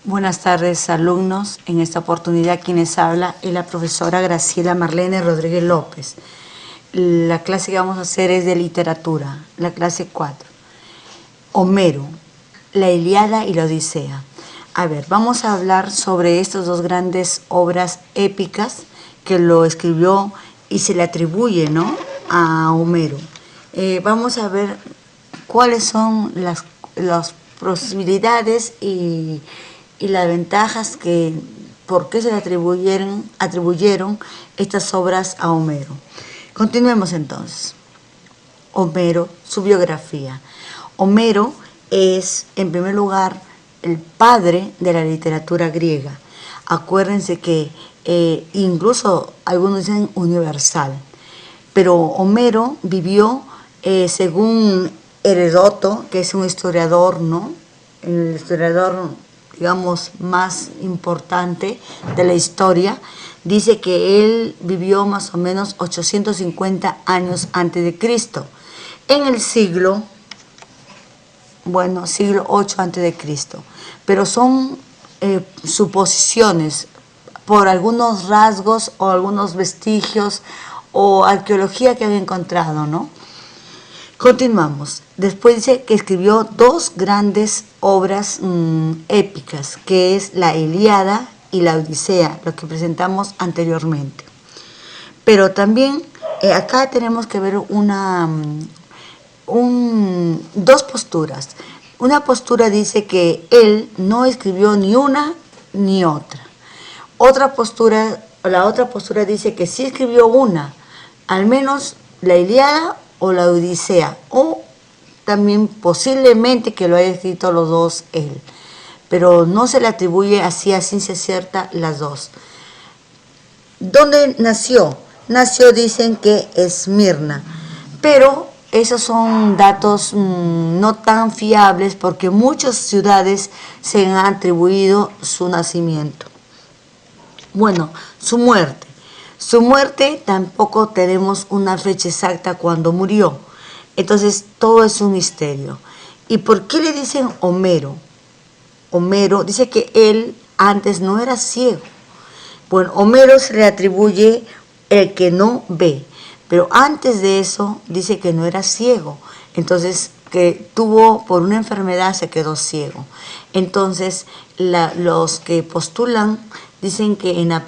Buenas tardes, alumnos. En esta oportunidad quienes habla es la profesora Graciela Marlene Rodríguez López. La clase que vamos a hacer es de literatura, la clase 4. Homero, la Ilíada y la Odisea. A ver, vamos a hablar sobre estas dos grandes obras épicas que lo escribió y se le atribuye, ¿no?, a Homero. Vamos a ver cuáles son las posibilidades y las ventajas por qué se le atribuyeron estas obras a Homero. Continuemos entonces. Homero, su biografía. Homero es, en primer lugar, el padre de la literatura griega. Acuérdense que incluso algunos dicen universal, pero Homero vivió, según Heródoto, que es un historiador, ¿no?, el historiador, digamos, más importante de la historia, dice que él vivió más o menos 850 años antes de Cristo, en el siglo 8 antes de Cristo, pero son suposiciones por algunos rasgos o algunos vestigios o arqueología que han encontrado, ¿no? Continuamos. Después dice que escribió dos grandes obras épicas, que es la Ilíada y la Odisea, lo que presentamos anteriormente. Pero también acá tenemos que ver dos posturas. Una postura dice que él no escribió ni una ni otra. La otra postura dice que sí escribió una, al menos la Ilíada o la Odisea, o también posiblemente que lo haya escrito los dos él, pero no se le atribuye así a ciencia cierta las dos. ¿Dónde nació? Nació, dicen que Esmirna, pero esos son datos no tan fiables porque muchas ciudades se han atribuido su nacimiento. Bueno, su muerte. Su muerte tampoco tenemos una fecha exacta cuando murió. Entonces todo es un misterio. ¿Y por qué le dicen Homero? Homero dice que él antes no era ciego. Bueno, Homero se le atribuye el que no ve, pero antes de eso dice que no era ciego. Entonces que tuvo por una enfermedad se quedó ciego. Entonces los que postulan dicen que en la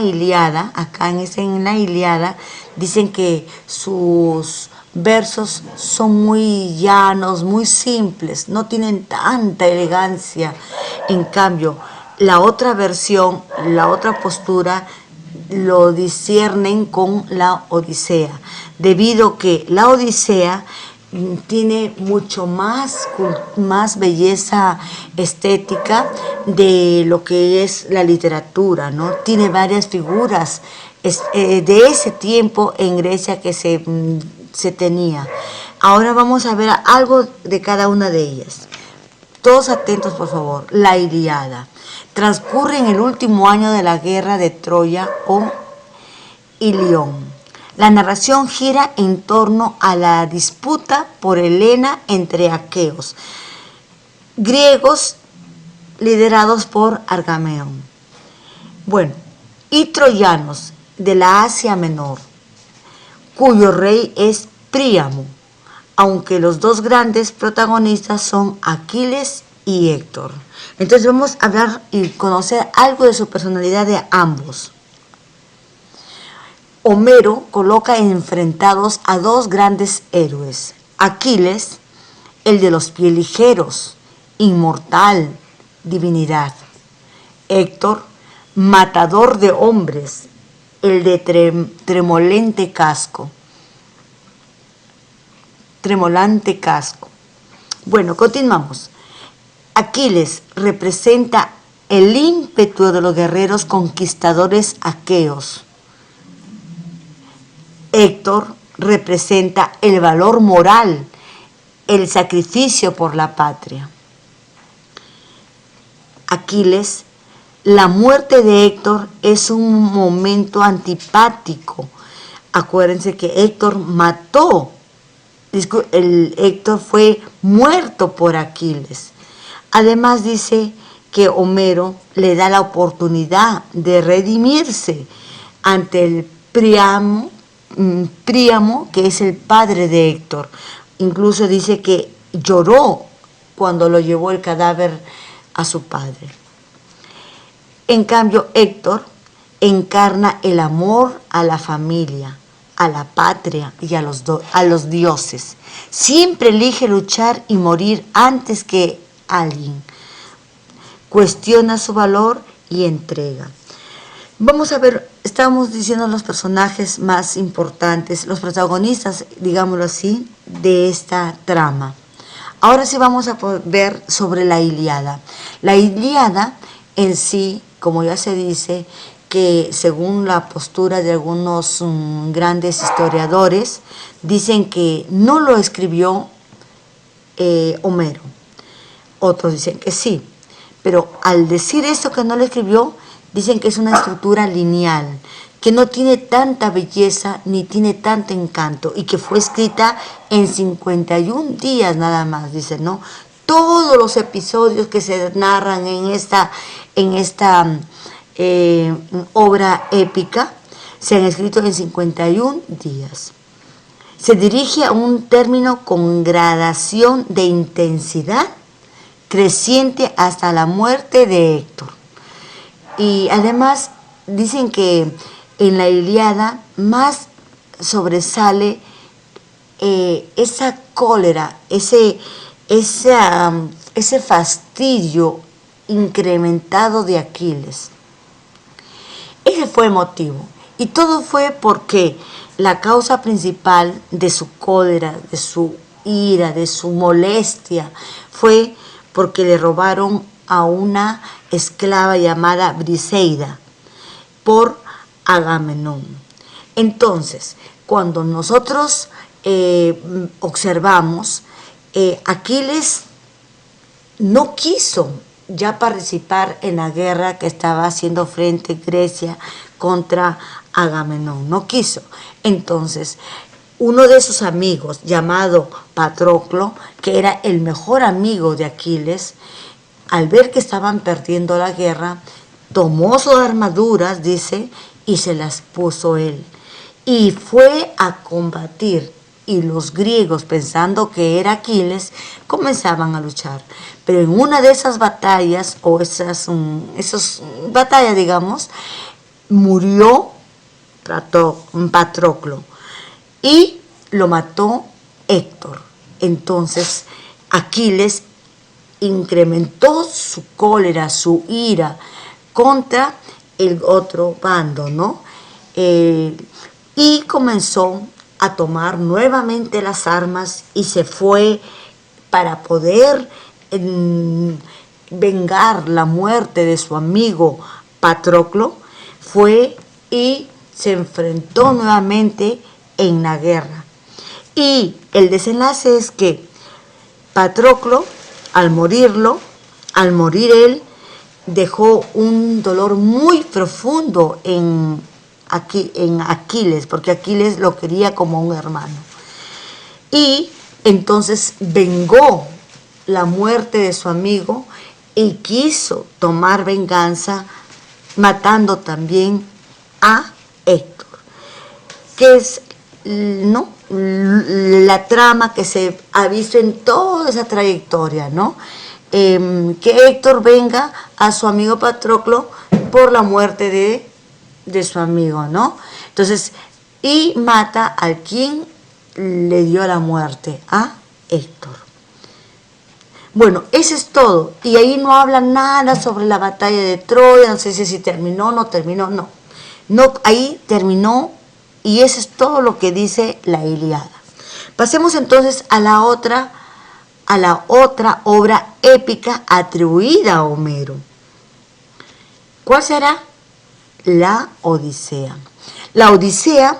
Ilíada, acá en la Ilíada, dicen que sus versos son muy llanos, muy simples, no tienen tanta elegancia. En cambio, la otra versión, la otra postura, lo disciernen con la Odisea, debido que la Odisea tiene mucho más belleza estética de lo que es la literatura, ¿no? Tiene varias figuras de ese tiempo en Grecia que se tenía. Ahora vamos a ver algo de cada una de ellas. Todos atentos, por favor. La Ilíada transcurre en el último año de la guerra de Troya o Ilión. La narración gira en torno a la disputa por Helena entre aqueos, griegos liderados por Agamenón, y troyanos de la Asia Menor, cuyo rey es Príamo, aunque los dos grandes protagonistas son Aquiles y Héctor. Entonces vamos a hablar y conocer algo de su personalidad de ambos. Homero coloca enfrentados a dos grandes héroes. Aquiles, el de los pies ligeros, inmortal, divinidad. Héctor, matador de hombres, el de tremolante casco. Bueno, continuamos. Aquiles representa el ímpetu de los guerreros conquistadores aqueos. Héctor representa el valor moral, el sacrificio por la patria. Aquiles, la muerte de Héctor es un momento antipático. Acuérdense que Héctor Héctor fue muerto por Aquiles. Además dice que Homero le da la oportunidad de redimirse ante el Príamo, que es el padre de Héctor. Incluso dice que lloró cuando lo llevó el cadáver a su padre. En cambio, Héctor encarna el amor a la familia, a la patria y a los dioses. Siempre elige luchar y morir antes que alguien. Cuestiona su valor y entrega. Vamos a ver, estamos diciendo los personajes más importantes, los protagonistas, digámoslo así, de esta trama. Ahora sí vamos a ver sobre la Ilíada. La Ilíada en sí, como ya se dice, que según la postura de algunos grandes historiadores, dicen que no lo escribió Homero. Otros dicen que sí. Pero al decir eso que no lo escribió, dicen que es una estructura lineal, que no tiene tanta belleza ni tiene tanto encanto y que fue escrita en 51 días nada más, dicen, ¿no? Todos los episodios que se narran en esta obra épica se han escrito en 51 días. Se dirige a un término con gradación de intensidad creciente hasta la muerte de Héctor. Y además dicen que en la Ilíada más sobresale esa cólera, ese fastidio incrementado de Aquiles. Ese fue el motivo. Y todo fue porque la causa principal de su cólera, de su ira, de su molestia, fue porque le robaron a una esclava llamada Briseida por Agamenón. Entonces, cuando nosotros observamos, Aquiles no quiso ya participar en la guerra que estaba haciendo frente Grecia contra Agamenón, no quiso. Entonces, uno de sus amigos, llamado Patroclo, que era el mejor amigo de Aquiles, al ver que estaban perdiendo la guerra, tomó sus armaduras, dice, y se las puso él. Y fue a combatir. Y los griegos, pensando que era Aquiles, comenzaban a luchar. Pero en una de esas batallas, o esas batallas, digamos, murió Patroclo. Y lo mató Héctor. Entonces Aquiles incrementó su cólera, su ira contra el otro bando, ¿no? Y comenzó a tomar nuevamente las armas y se fue para poder vengar la muerte de su amigo Patroclo. Fue y se enfrentó nuevamente en la guerra. Y el desenlace es que Patroclo, al morir él, dejó un dolor muy profundo en Aquiles, porque Aquiles lo quería como un hermano. Y entonces vengó la muerte de su amigo y quiso tomar venganza matando también a Héctor, que es la trama que se ha visto en toda esa trayectoria, ¿no? Que Héctor venga a su amigo Patroclo por la muerte de su amigo, ¿no? Entonces, y mata al quien le dio la muerte, a Héctor. Bueno, eso es todo. Y ahí no habla nada sobre la batalla de Troya, no sé si terminó o no terminó, no. No, ahí terminó y eso es todo lo que dice la Ilíada. Pasemos entonces a la otra obra épica atribuida a Homero. ¿Cuál será? La Odisea. La Odisea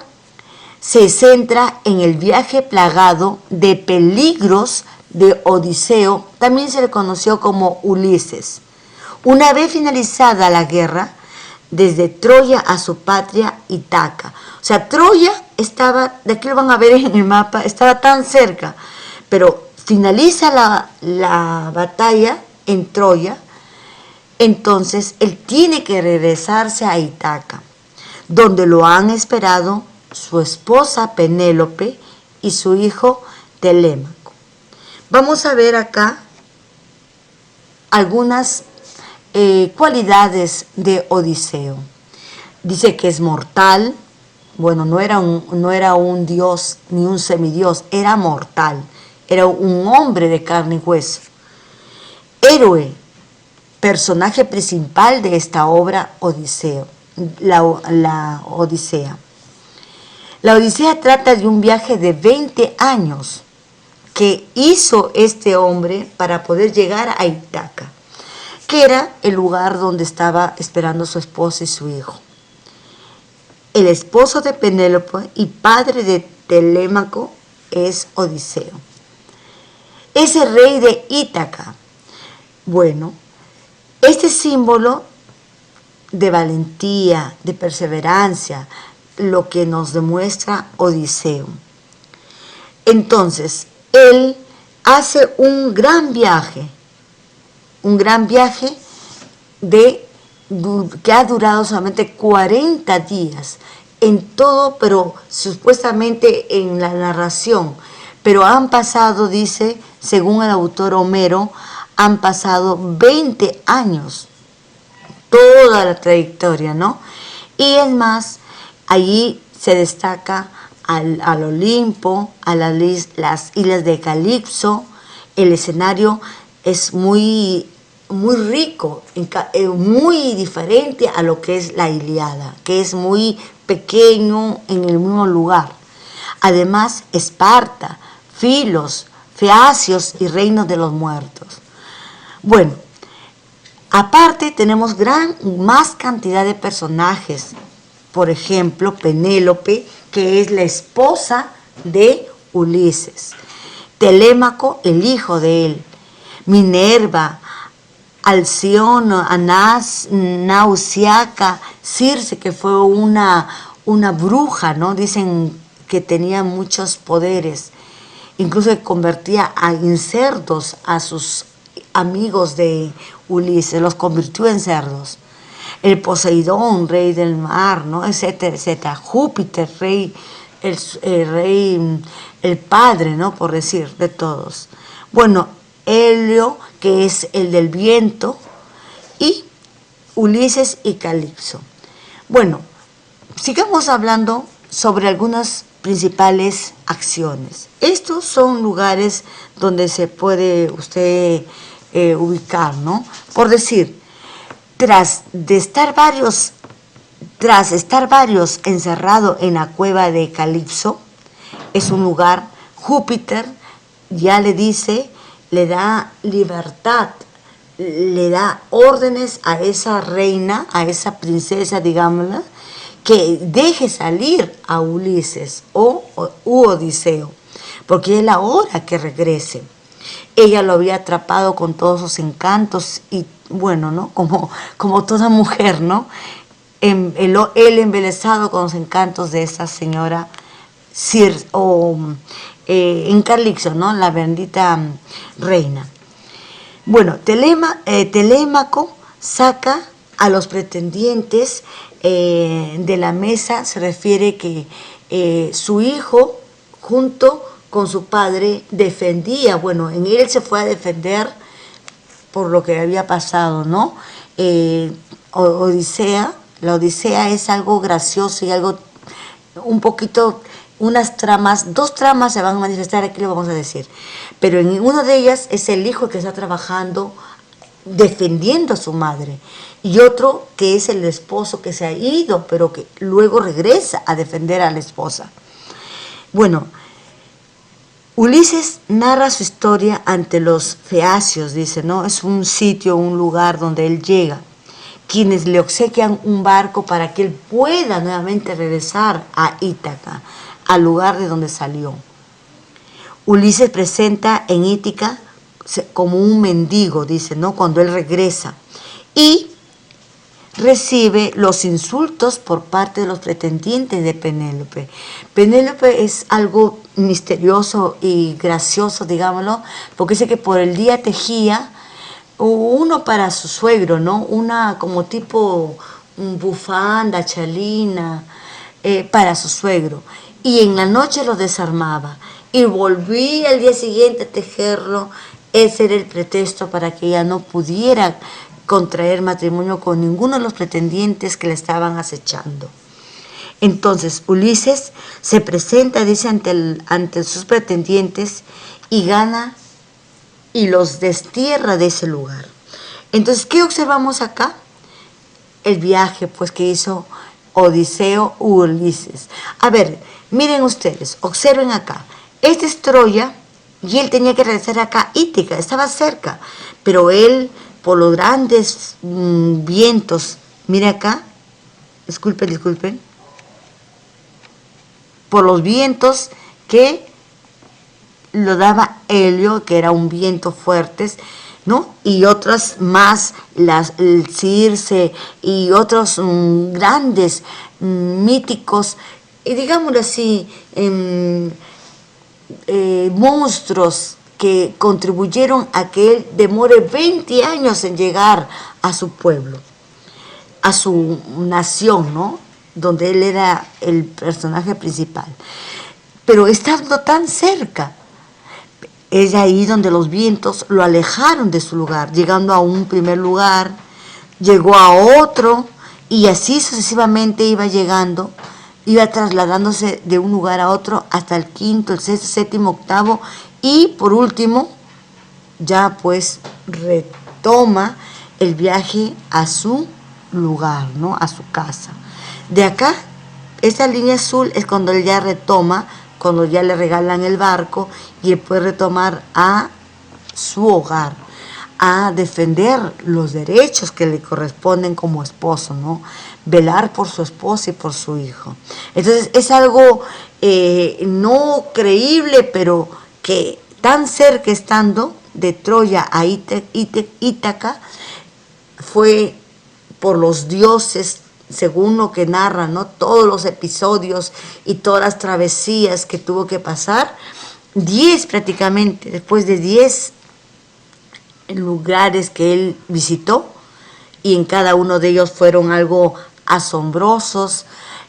se centra en el viaje plagado de peligros de Odiseo, también se le conoció como Ulises. Una vez finalizada la guerra, desde Troya a su patria Ítaca. O sea, Troya estaba, de aquí lo van a ver en el mapa, estaba tan cerca, pero finaliza la batalla en Troya Entonces él tiene que regresarse a Ítaca, donde lo han esperado su esposa Penélope y su hijo Telémaco. Vamos a ver acá algunas cualidades de Odiseo. Dice que es mortal. Bueno, no era un dios ni un semidios, era mortal. Era un hombre de carne y hueso. Héroe, personaje principal de esta obra Odiseo, la Odisea. La Odisea trata de un viaje de 20 años que hizo este hombre para poder llegar a Ítaca, que era el lugar donde estaba esperando su esposa y su hijo. El esposo de Penélope y padre de Telémaco es Odiseo. Es el rey de Ítaca. Bueno, este símbolo de valentía, de perseverancia, lo que nos demuestra Odiseo. Entonces, él hace un gran viaje que ha durado solamente 40 días en todo, pero supuestamente en la narración. Pero han pasado, dice, según el autor Homero, han pasado 20 años, toda la trayectoria, ¿no? Y es más, allí se destaca al Olimpo, a las islas de Calipso. El escenario es muy rico, muy diferente a lo que es la Ilíada, que es muy pequeño en el mismo lugar. Además, Esparta, Filos, Feacios y reinos de los muertos. Bueno, aparte tenemos más cantidad de personajes. Por ejemplo, Penélope, que es la esposa de Ulises. Telémaco, el hijo de él. Minerva, Alción, Anás, Nausiaca, Circe, que fue una bruja, ¿no? Dicen que tenía muchos poderes. Incluso convertía en cerdos a sus amigos de Ulises, los convirtió en cerdos. El Poseidón, rey del mar, ¿no? Etcétera, etcétera. Júpiter, rey, el padre, ¿no? Por decir, de todos. Bueno, Helio, que es el del viento, y Ulises y Calipso. Bueno, sigamos hablando sobre algunas principales acciones. Estos son lugares donde se puede usted ubicar, ¿no? Por decir, tras estar varios encerrados en la cueva de Calipso, es un lugar, Júpiter ya le dice, le da libertad, le da órdenes a esa reina, a esa princesa, digámosla, que deje salir a Ulises u Odiseo, porque es la hora que regrese. Ella lo había atrapado con todos sus encantos y bueno, ¿no? Como toda mujer, ¿no? Él embelesado con los encantos de esa señora en Calipso, ¿no? La bendita reina. Bueno, Telémaco saca a los pretendientes de la mesa. Se refiere que su hijo junto con su padre defendía, bueno, en él se fue a defender por lo que había pasado, ¿no? La Odisea es algo gracioso y algo un poquito, dos tramas se van a manifestar, aquí lo vamos a decir, pero en una de ellas es el hijo que está trabajando defendiendo a su madre, y otro que es el esposo que se ha ido, pero que luego regresa a defender a la esposa. Bueno, Ulises narra su historia ante los feacios, dice, ¿no? Es un sitio, un lugar donde él llega, quienes le obsequian un barco para que él pueda nuevamente regresar a Ítaca, al lugar de donde salió. Ulises presenta en Ítaca como un mendigo, dice, ¿no? Cuando él regresa, y recibe los insultos por parte de los pretendientes de Penélope. Penélope es algo misterioso y gracioso, digámoslo, porque dice que por el día tejía uno para su suegro, ¿no? Una como tipo bufanda, chalina, para su suegro. Y en la noche lo desarmaba y volví al día siguiente a tejerlo. Ese era el pretexto para que ella no pudiera contraer matrimonio con ninguno de los pretendientes que le estaban acechando. Entonces Ulises se presenta, dice, ante sus pretendientes y gana y los destierra de ese lugar. Entonces, ¿qué observamos acá? El viaje pues que hizo Odiseo u Ulises. A ver, miren ustedes, observen acá. Este es Troya y él tenía que regresar acá a Ítica, estaba cerca, pero él por los grandes vientos, mire acá, disculpen, por los vientos que lo daba Helio, que era un viento fuerte, ¿no? Y otras más, el Circe y otros grandes míticos, digámoslo así, monstruos que contribuyeron a que él demore 20 años en llegar a su pueblo, a su nación, ¿no? Donde él era el personaje principal. Pero estando tan cerca, es ahí donde los vientos lo alejaron de su lugar, llegando a un primer lugar, llegó a otro, y así sucesivamente iba llegando, iba trasladándose de un lugar a otro hasta el quinto, el sexto, séptimo, octavo, y por último, ya pues retoma el viaje a su lugar, ¿no? A su casa. De acá, esta línea azul es cuando él ya retoma, cuando ya le regalan el barco y él puede retomar a su hogar, a defender los derechos que le corresponden como esposo, ¿no? Velar por su esposa y por su hijo. Entonces es algo no creíble, pero que tan cerca estando de Troya a Ítaca, fue por los dioses, según lo que narran, ¿no? Todos los episodios y todas las travesías que tuvo que pasar, 10 prácticamente, después de 10 lugares que él visitó, y en cada uno de ellos fueron algo asombrosos,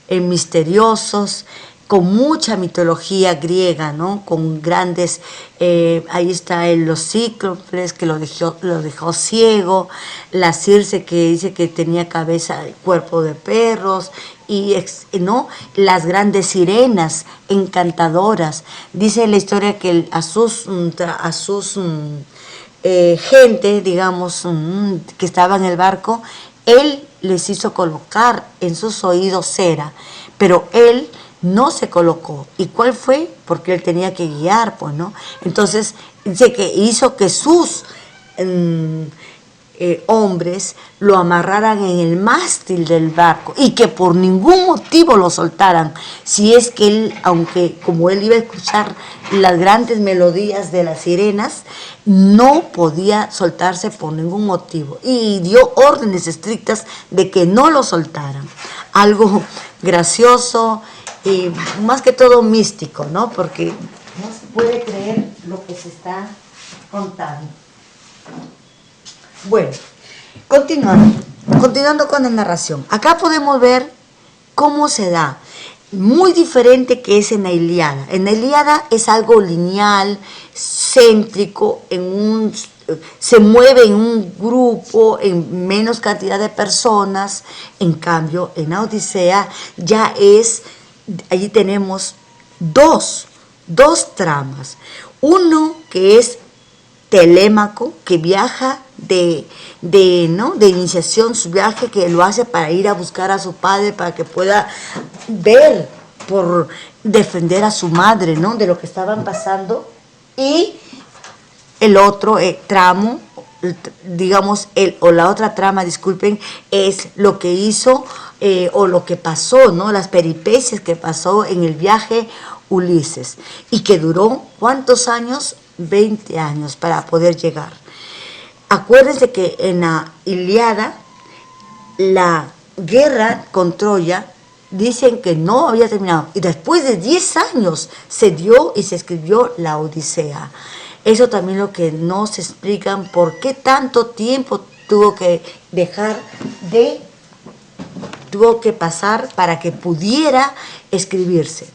misteriosos, con mucha mitología griega, ¿no? Con grandes, ahí está los cíclopes que lo dejó ciego, la Circe que dice que tenía cabeza y cuerpo de perros, y ¿no? Las grandes sirenas encantadoras. Dice la historia que a sus gente, digamos, que estaba en el barco, él les hizo colocar en sus oídos cera, pero él no se colocó. ¿Y cuál fue? Porque él tenía que guiar, pues, ¿no? Entonces, dice que hizo que sus hombres lo amarraran en el mástil del barco y que por ningún motivo lo soltaran. Si es que él, aunque como él iba a escuchar las grandes melodías de las sirenas, no podía soltarse por ningún motivo. Y dio órdenes estrictas de que no lo soltaran. Algo gracioso y más que todo místico, ¿no? Porque no se puede creer lo que se está contando. Bueno, continuando con la narración. Acá podemos ver cómo se da. Muy diferente que es en la Ilíada. En la Ilíada es algo lineal, céntrico, se mueve en un grupo, en menos cantidad de personas. En cambio, en la Odisea ya es, allí tenemos dos tramas. Uno que es Telémaco, que viaja de iniciación, su viaje que lo hace para ir a buscar a su padre, para que pueda ver, por defender a su madre, ¿no? De lo que estaban pasando. Y el otro tramo, digamos, la otra trama, disculpen, es lo que hizo o lo que pasó, ¿no? Las peripecias que pasó en el viaje Ulises, y que duró, ¿cuántos años? 20 años para poder llegar. Acuérdense que en la Ilíada, la guerra con Troya, dicen que no había terminado, y después de 10 años se dio y se escribió la Odisea. Eso también lo que no se explican, por qué tanto tiempo tuvo que tuvo que pasar para que pudiera escribirse.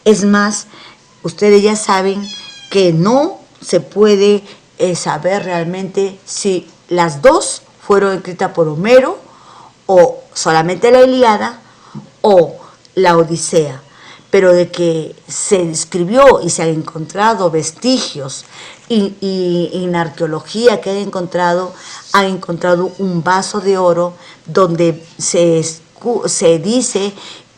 Es más, ustedes ya saben que no se puede saber realmente si las dos fueron escritas por Homero, o solamente la Ilíada o la Odisea, pero de que se escribió y se han encontrado vestigios y en la arqueología que han encontrado un vaso de oro donde se dice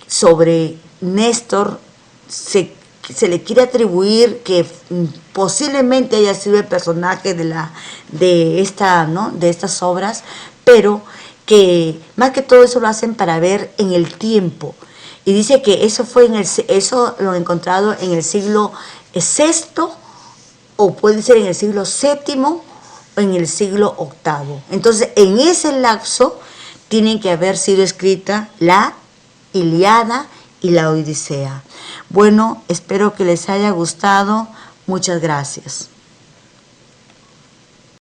sobre Néstor, se le quiere atribuir que posiblemente haya sido el personaje de estas obras, pero que más que todo eso lo hacen para ver en el tiempo. Y dice que eso lo han encontrado en el siglo VI, o puede ser en el siglo VII o en el siglo VIII. Entonces, en ese lapso tienen que haber sido escrita la Ilíada y la Odisea. Bueno, espero que les haya gustado. Muchas gracias.